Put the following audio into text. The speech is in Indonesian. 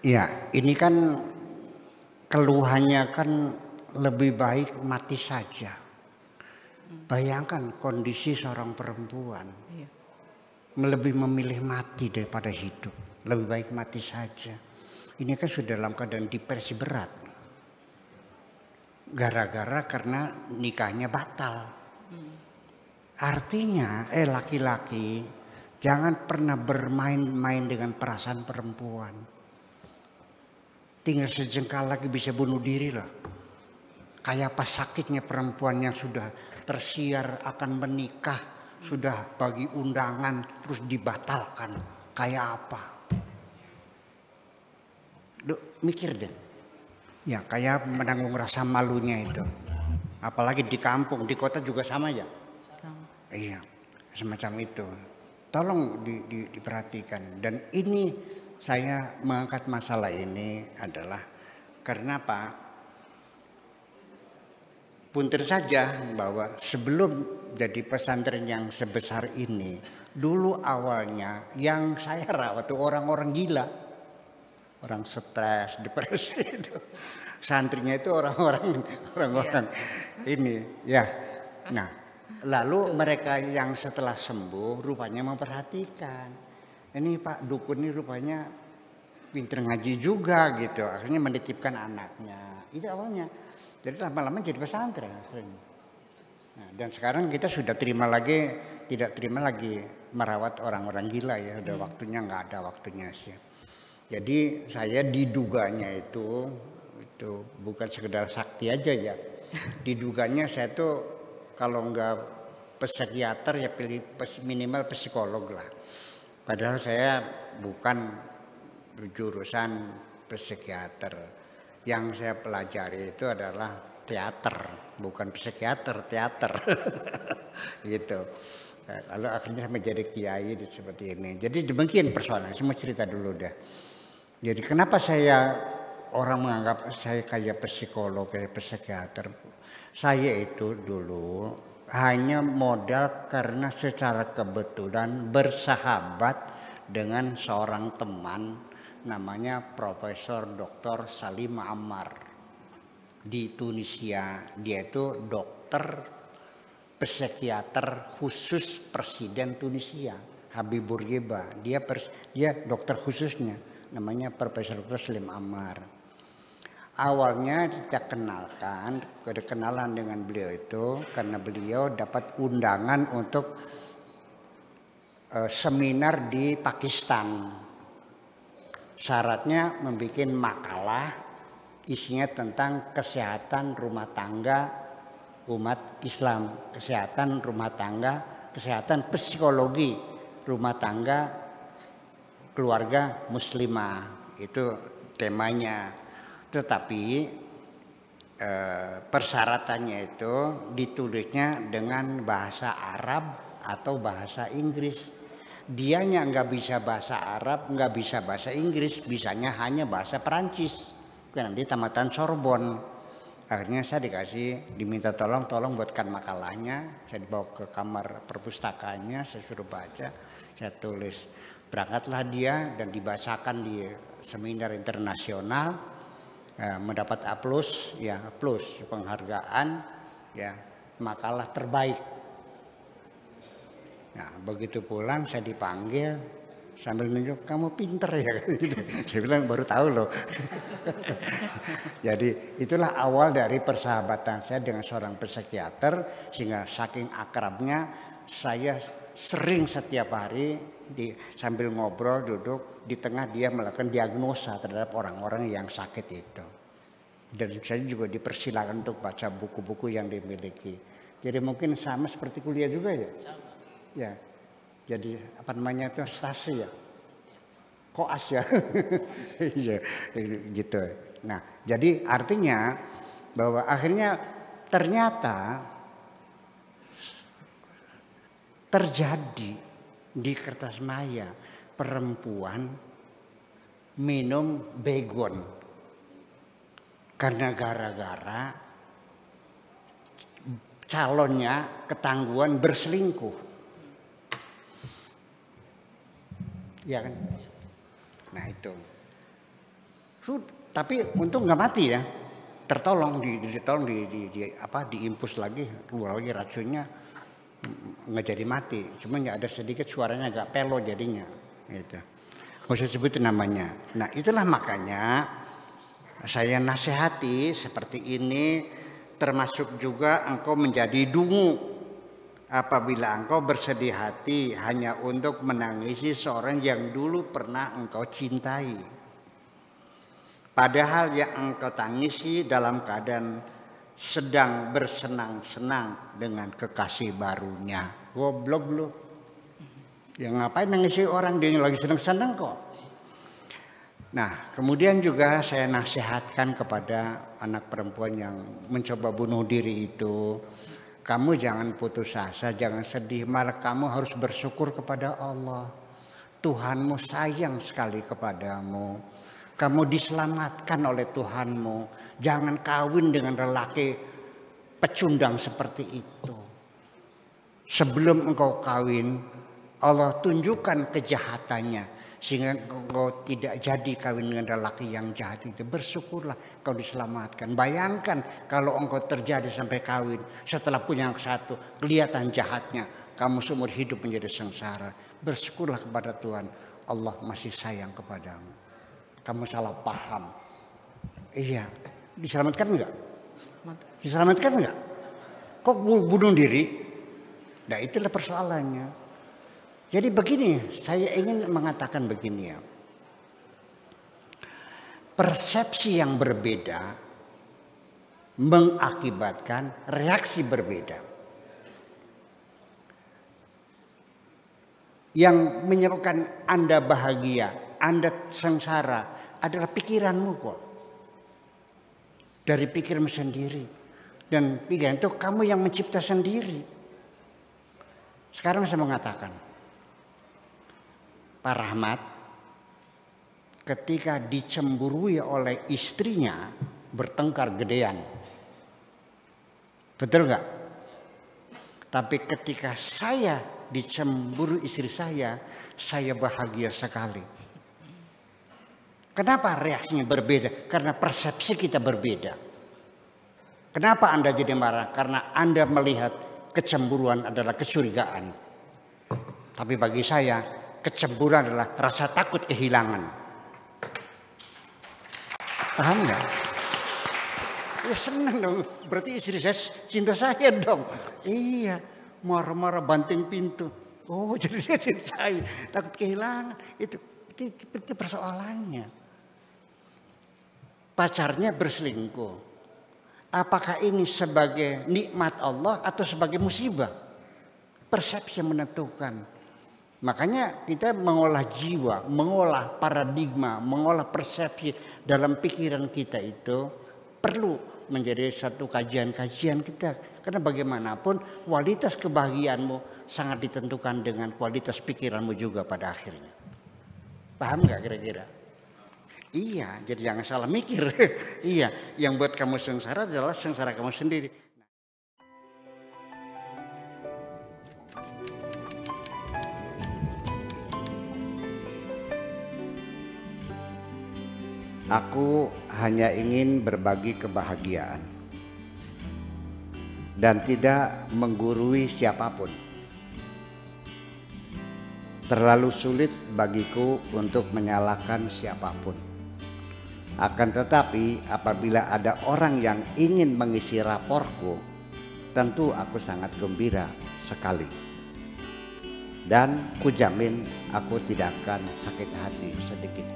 Ya, ini kan keluhannya kan lebih baik mati saja. Bayangkan kondisi seorang perempuan lebih memilih mati daripada hidup. Lebih baik mati saja. Ini kan sudah dalam keadaan depresi berat. Gara-gara karena nikahnya batal. Artinya laki-laki jangan pernah bermain-main dengan perasaan perempuan. Tinggal sejengkal lagi bisa bunuh diri lah. Kayak apa sakitnya perempuan yang sudah tersiar akan menikah, sudah bagi undangan terus dibatalkan. Kayak apa? Mikir deh. Ya kayak menanggung rasa malunya itu. Apalagi di kampung, di kota juga sama ya. Iya, semacam itu. Tolong diperhatikan. Dan ini saya mengangkat masalah ini adalah karena apa? Punten saja bahwa sebelum jadi pesantren yang sebesar ini, dulu awalnya yang saya rawat itu orang-orang gila. Orang stres, depresi itu. Santrinya itu orang-orang ini ya. Nah, lalu mereka yang setelah sembuh rupanya memperhatikan. Ini Pak Dukun ini rupanya pinter ngaji juga gitu. Akhirnya menitipkan anaknya. Itu awalnya. Jadi lama-lama jadi pesantren. Nah, dan sekarang kita sudah tidak terima lagi merawat orang-orang gila ya. Udah waktunya, nggak ada waktunya sih. Jadi saya diduganya itu bukan sekedar sakti aja ya. Diduganya saya tuh kalau nggak psikiater ya minimal psikolog lah. Padahal saya bukan jurusan psikiater. Yang saya pelajari itu adalah teater, bukan psikiater, teater. Gitu. Lalu akhirnya menjadi kiai seperti ini. Jadi demikian persoalannya. Saya mau cerita dulu dah. Jadi kenapa orang menganggap saya kayak psikolog, kayak psikiater. Saya itu dulu hanya modal karena secara kebetulan bersahabat dengan seorang teman namanya Profesor Dr. Salim Ammar di Tunisia. Dia itu dokter psikiater khusus Presiden Tunisia, Habib Bourguiba. Dia dokter khususnya. Namanya Profesor Dr. Salim Ammar. Awalnya kita kenalan dengan beliau itu karena beliau dapat undangan untuk seminar di Pakistan. Syaratnya membuat makalah isinya tentang kesehatan rumah tangga umat Islam, kesehatan rumah tangga, kesehatan psikologi rumah tangga keluarga muslimah, itu temanya. Tetapi persyaratannya itu ditulisnya dengan bahasa Arab atau bahasa Inggris. Dianya nggak bisa bahasa Arab, nggak bisa bahasa Inggris, bisanya hanya bahasa Perancis. Karena di tamatan Sorbonne. Akhirnya saya diminta tolong buatkan makalahnya. Saya dibawa ke kamar perpustakaannya, saya suruh baca, saya tulis. Berangkatlah dia dan dibacakan di seminar internasional, mendapat A+, penghargaan, ya, makalah terbaik. Nah, begitu pulang saya dipanggil sambil nunjuk, kamu pinter ya. Saya bilang baru tahu loh. Jadi itulah awal dari persahabatan saya dengan seorang psikiater, sehingga saking akrabnya saya sering setiap hari sambil ngobrol duduk di tengah dia melakukan diagnosa terhadap orang-orang yang sakit itu. Dan saya juga dipersilakan untuk baca buku-buku yang dimiliki. Jadi mungkin sama seperti kuliah juga ya. Ya. Jadi apa namanya itu stasi ya. Koas ya. Iya, gitu. Nah, jadi artinya bahwa akhirnya ternyata terjadi di Kertasmaya perempuan minum begon karena gara-gara calonnya ketangguhan berselingkuh, ya kan? Nah itu Tapi untung nggak mati ya, tertolong, diimpus lagi, keluar lagi racunnya, nggak jadi mati. Cuma ya ada sedikit suaranya agak pelo jadinya, gitu. Nggak usah sebutin namanya. Nah itulah makanya saya nasihati seperti ini, termasuk juga engkau menjadi dungu apabila engkau bersedih hati hanya untuk menangisi seorang yang dulu pernah engkau cintai. Padahal yang engkau tangisi dalam keadaan sedang bersenang-senang dengan kekasih barunya. Goblok lu. Ya ngapain nangisi orang dia lagi senang-senang kok. Nah kemudian juga saya nasihatkan kepada anak perempuan yang mencoba bunuh diri itu. Kamu jangan putus asa, jangan sedih. Malah kamu harus bersyukur kepada Allah. Tuhanmu sayang sekali kepadamu. Kamu diselamatkan oleh Tuhanmu. Jangan kawin dengan lelaki pecundang seperti itu. Sebelum engkau kawin, Allah tunjukkan kejahatannya. Sehingga engkau tidak jadi kawin dengan lelaki yang jahat itu. Bersyukurlah kau diselamatkan. Bayangkan kalau engkau terjadi sampai kawin. Setelah punya yang satu, kelihatan jahatnya. Kamu seumur hidup menjadi sengsara. Bersyukurlah kepada Tuhan. Allah masih sayang kepadamu. Kamu salah paham. Iya, diselamatkan enggak? Diselamatkan enggak? Kok bunuh diri? Nah itulah persoalannya. Jadi begini, saya ingin mengatakan begini ya. Persepsi yang berbeda mengakibatkan reaksi berbeda. Yang menyebabkan Anda bahagia, Anda sengsara adalah pikiranmu kok. Dari pikiranmu sendiri. Dan pikiran itu kamu yang mencipta sendiri. Sekarang saya mengatakan, Pak Rahmat ketika dicemburui oleh istrinya bertengkar gedean. Betul nggak? Tapi ketika saya dicemburu istri saya bahagia sekali. Kenapa reaksinya berbeda? Karena persepsi kita berbeda. Kenapa Anda jadi marah? Karena Anda melihat kecemburuan adalah kecurigaan. Tapi bagi saya, kecemburuan adalah rasa takut kehilangan. Paham nggak? Ya senang dong. Berarti istri saya cinta saya dong. Iya, marah-marah banting pintu. Oh, jadi dia cinta saya. Takut kehilangan. Itu persoalannya. Pacarnya berselingkuh. Apakah ini sebagai nikmat Allah atau sebagai musibah? Persepsi yang menentukan. Makanya kita mengolah jiwa, mengolah paradigma, mengolah persepsi dalam pikiran kita itu perlu menjadi satu kajian-kajian kita. Karena bagaimanapun kualitas kebahagiaanmu sangat ditentukan dengan kualitas pikiranmu juga pada akhirnya. Paham nggak kira-kira? Iya, jadi jangan salah mikir. Iya, yang buat kamu sengsara adalah sengsara kamu sendiri. Aku hanya ingin berbagi kebahagiaan dan tidak menggurui siapapun. Terlalu sulit bagiku untuk menyalahkan siapapun. Akan tetapi apabila ada orang yang ingin mengisi raporku, tentu aku sangat gembira sekali. Dan kujamin aku tidak akan sakit hati sedikit.